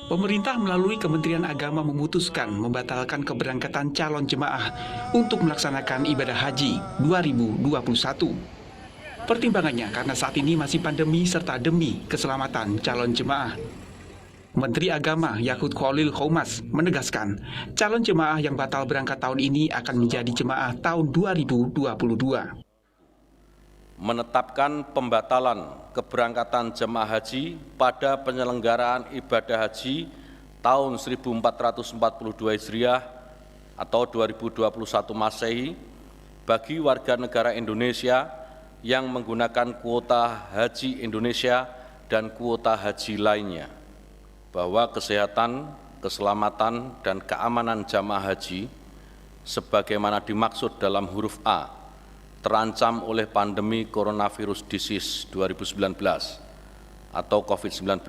Pemerintah melalui Kementerian Agama memutuskan membatalkan keberangkatan calon jemaah untuk melaksanakan ibadah haji 2021. Pertimbangannya karena saat ini masih pandemi serta demi keselamatan calon jemaah. Menteri Agama Yakut Khalil Qomas menegaskan, calon jemaah yang batal berangkat tahun ini akan menjadi jemaah tahun 2022. Menetapkan pembatalan keberangkatan jemaah haji pada penyelenggaraan ibadah haji tahun 1442 Hijriah atau 2021 Masehi bagi warga negara Indonesia yang menggunakan kuota haji Indonesia dan kuota haji lainnya, bahwa kesehatan, keselamatan, dan keamanan jamaah haji sebagaimana dimaksud dalam huruf A terancam oleh pandemi coronavirus disease 2019 atau COVID-19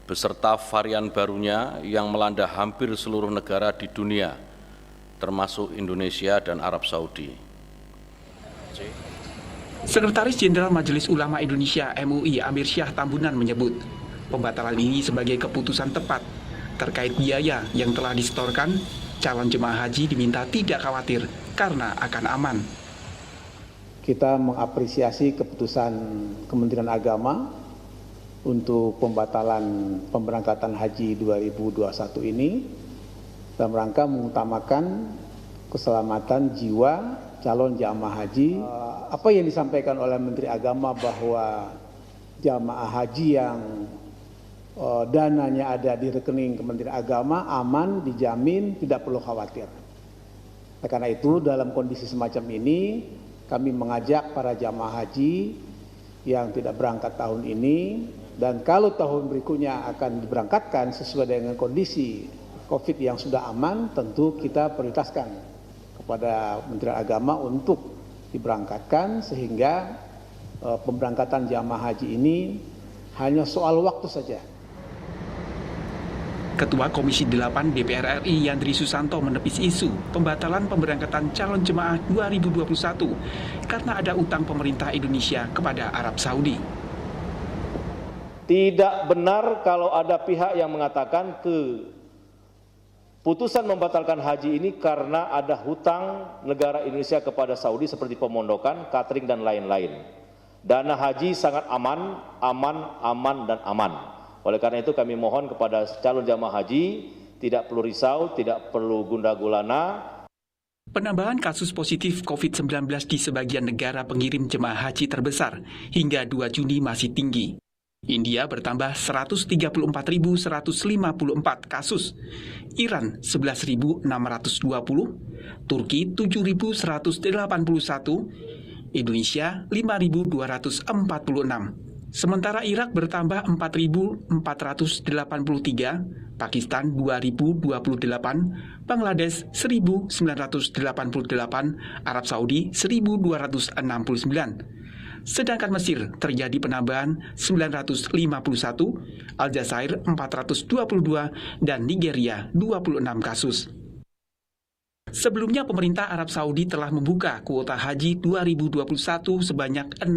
beserta varian barunya yang melanda hampir seluruh negara di dunia termasuk Indonesia dan Arab Saudi. Sekretaris Jenderal Majelis Ulama Indonesia MUI Amir Syah Tambunan menyebut, pembatalan ini sebagai keputusan tepat terkait biaya yang telah disetorkan. Calon jemaah haji diminta tidak khawatir karena akan aman. Kita mengapresiasi keputusan Kementerian Agama untuk pembatalan pemberangkatan haji 2021 ini dalam rangka mengutamakan keselamatan jiwa calon jamaah haji. Apa yang disampaikan oleh Menteri Agama bahwa jamaah haji yang dananya ada di rekening Kementerian Agama aman, dijamin, tidak perlu khawatir. Karena itu dalam kondisi semacam ini kami mengajak para jamaah haji yang tidak berangkat tahun ini dan kalau tahun berikutnya akan diberangkatkan sesuai dengan kondisi COVID yang sudah aman, tentu kita prioritaskan kepada Menteri Agama untuk diberangkatkan sehingga pemberangkatan jamaah haji ini hanya soal waktu saja. Ketua Komisi 8 DPR RI Yandri Susanto menepis isu pembatalan pemberangkatan calon jemaah 2021 karena ada utang pemerintah Indonesia kepada Arab Saudi. Tidak benar kalau ada pihak yang mengatakan keputusan membatalkan haji ini karena ada hutang negara Indonesia kepada Saudi seperti pemondokan, catering, dan lain-lain. Dana haji sangat aman, dan aman. Oleh karena itu kami mohon kepada calon jamaah haji tidak perlu risau, tidak perlu gundah gulana. Penambahan kasus positif COVID-19 di sebagian negara pengirim jemaah haji terbesar hingga 2 Juni masih tinggi. India bertambah 134.154 kasus, Iran 11.620, Turki 7.181, Indonesia 5.246. Sementara Irak bertambah 4.483, Pakistan 2.028, Bangladesh 1.988, Arab Saudi 1.269. Sedangkan Mesir terjadi penambahan 951, Aljazair 422, dan Nigeria 26 kasus. Sebelumnya pemerintah Arab Saudi telah membuka kuota haji 2021 sebanyak 60.000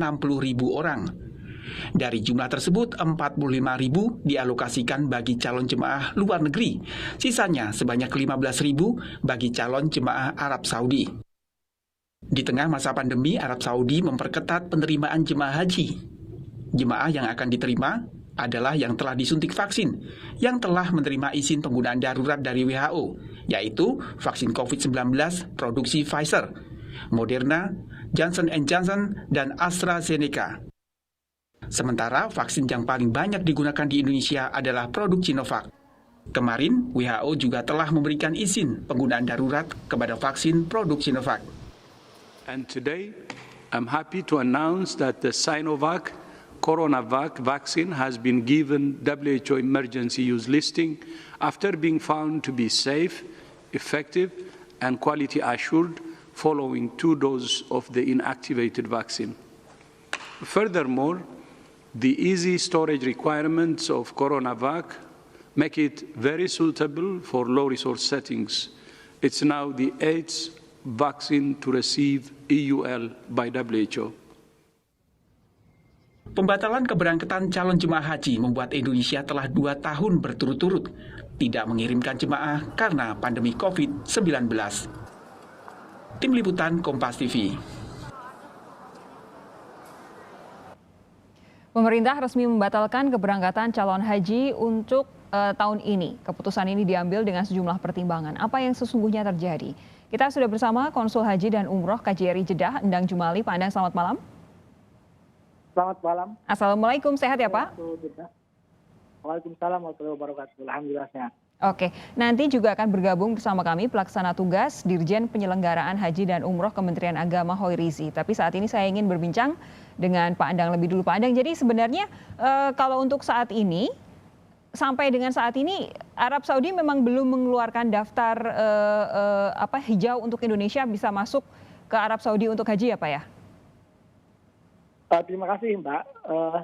orang. Dari jumlah tersebut, 45.000 dialokasikan bagi calon jemaah luar negeri, sisanya sebanyak 15.000 bagi calon jemaah Arab Saudi. Di tengah masa pandemi, Arab Saudi memperketat penerimaan jemaah haji. Jemaah yang akan diterima adalah yang telah disuntik vaksin, yang telah menerima izin penggunaan darurat dari WHO, yaitu vaksin COVID-19 produksi Pfizer, Moderna, Johnson & Johnson, dan AstraZeneca. Sementara vaksin yang paling banyak digunakan di Indonesia adalah produk Sinovac. Kemarin, WHO juga telah memberikan izin penggunaan darurat kepada vaksin produk Sinovac. And today, I'm happy to announce that the Sinovac Coronavac vaccine has been given WHO emergency use listing after being found to be safe, effective, and quality assured following 2 doses of the inactivated vaccine. Furthermore, the easy storage requirements of Coronavac make it very suitable for low-resource settings. It's now the 8th vaccine to receive EUL by WHO. Pembatalan keberangkatan calon jemaah haji membuat Indonesia telah 2 tahun berturut-turut tidak mengirimkan jemaah karena pandemi COVID-19. Tim Liputan Kompas TV. Pemerintah resmi membatalkan keberangkatan calon haji untuk tahun ini. Keputusan ini diambil dengan sejumlah pertimbangan. Apa yang sesungguhnya terjadi? Kita sudah bersama Konsul Haji dan Umroh KJRI Jeddah, Endang Jumali. Pak Endang, selamat malam. Selamat malam. Assalamualaikum, sehat ya Pak? Waalaikumsalam warahmatullahi wabarakatuh. Alhamdulillah sehat. Oke, nanti juga akan bergabung bersama kami pelaksana tugas Dirjen Penyelenggaraan Haji dan Umroh Kementerian Agama Hoirizi. Tapi saat ini saya ingin berbincang dengan Pak Endang lebih dulu. Pak Endang, jadi sebenarnya kalau untuk saat ini, sampai dengan saat ini Arab Saudi memang belum mengeluarkan daftar hijau untuk Indonesia bisa masuk ke Arab Saudi untuk haji ya Pak ya? Terima kasih Mbak.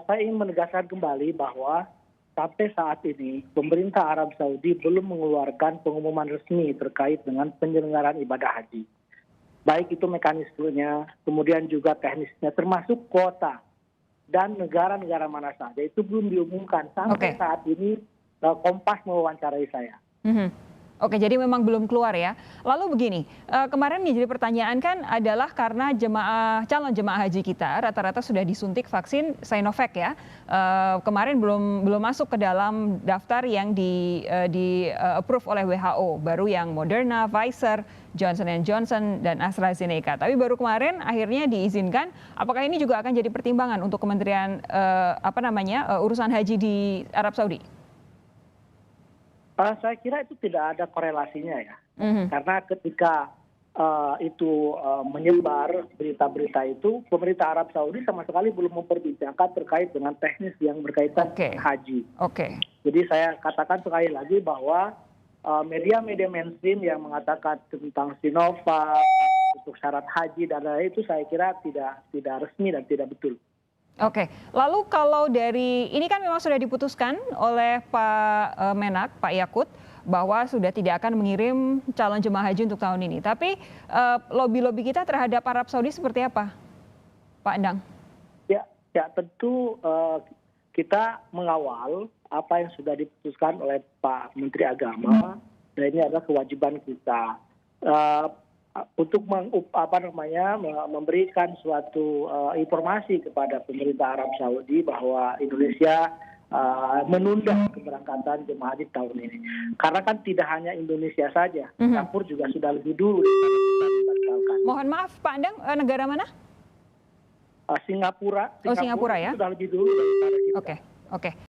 Saya ingin menegaskan kembali bahwa sampai saat ini pemerintah Arab Saudi belum mengeluarkan pengumuman resmi terkait dengan penyelenggaraan ibadah haji. Baik itu mekanismenya, kemudian juga teknisnya, termasuk kuota dan negara-negara mana saja itu belum diumumkan sampai saat ini. Kompas mewawancarai saya. Oke, jadi memang belum keluar ya. Lalu begini, kemarin yang jadi pertanyaan kan adalah karena calon jemaah haji kita rata-rata sudah disuntik vaksin Sinovac ya. Kemarin belum masuk ke dalam daftar yang di approve oleh WHO, baru yang Moderna, Pfizer, Johnson & Johnson dan AstraZeneca. Tapi baru kemarin akhirnya diizinkan. Apakah ini juga akan jadi pertimbangan untuk Kementerian urusan haji di Arab Saudi? Saya kira itu tidak ada korelasinya ya, karena ketika itu menyebar berita-berita itu, pemerintah Arab Saudi sama sekali belum memperbincangkan terkait dengan teknis yang berkaitan dengan haji. Jadi saya katakan sekali lagi bahwa media-media mainstream yang mengatakan tentang Sinovac untuk syarat haji dan lain-lain itu saya kira tidak resmi dan tidak betul. Oke, lalu kalau dari ini kan memang sudah diputuskan oleh Pak Menak, Pak Yakut, bahwa sudah tidak akan mengirim calon jemaah haji untuk tahun ini. Tapi lobby-lobby kita terhadap Arab Saudi seperti apa, Pak Endang? Ya tentu kita mengawal apa yang sudah diputuskan oleh Pak Menteri Agama, dan ini adalah kewajiban kita. Untuk memberikan suatu informasi kepada pemerintah Arab Saudi bahwa Indonesia menunda keberangkatan jemaah haji tahun ini. Karena kan tidak hanya Indonesia saja, Singapura juga sudah lebih dulu dibatalkan. Mohon maaf Pak Endang, negara mana? Singapura. Singapura ya? Sudah lebih dulu daripada kita. Oke.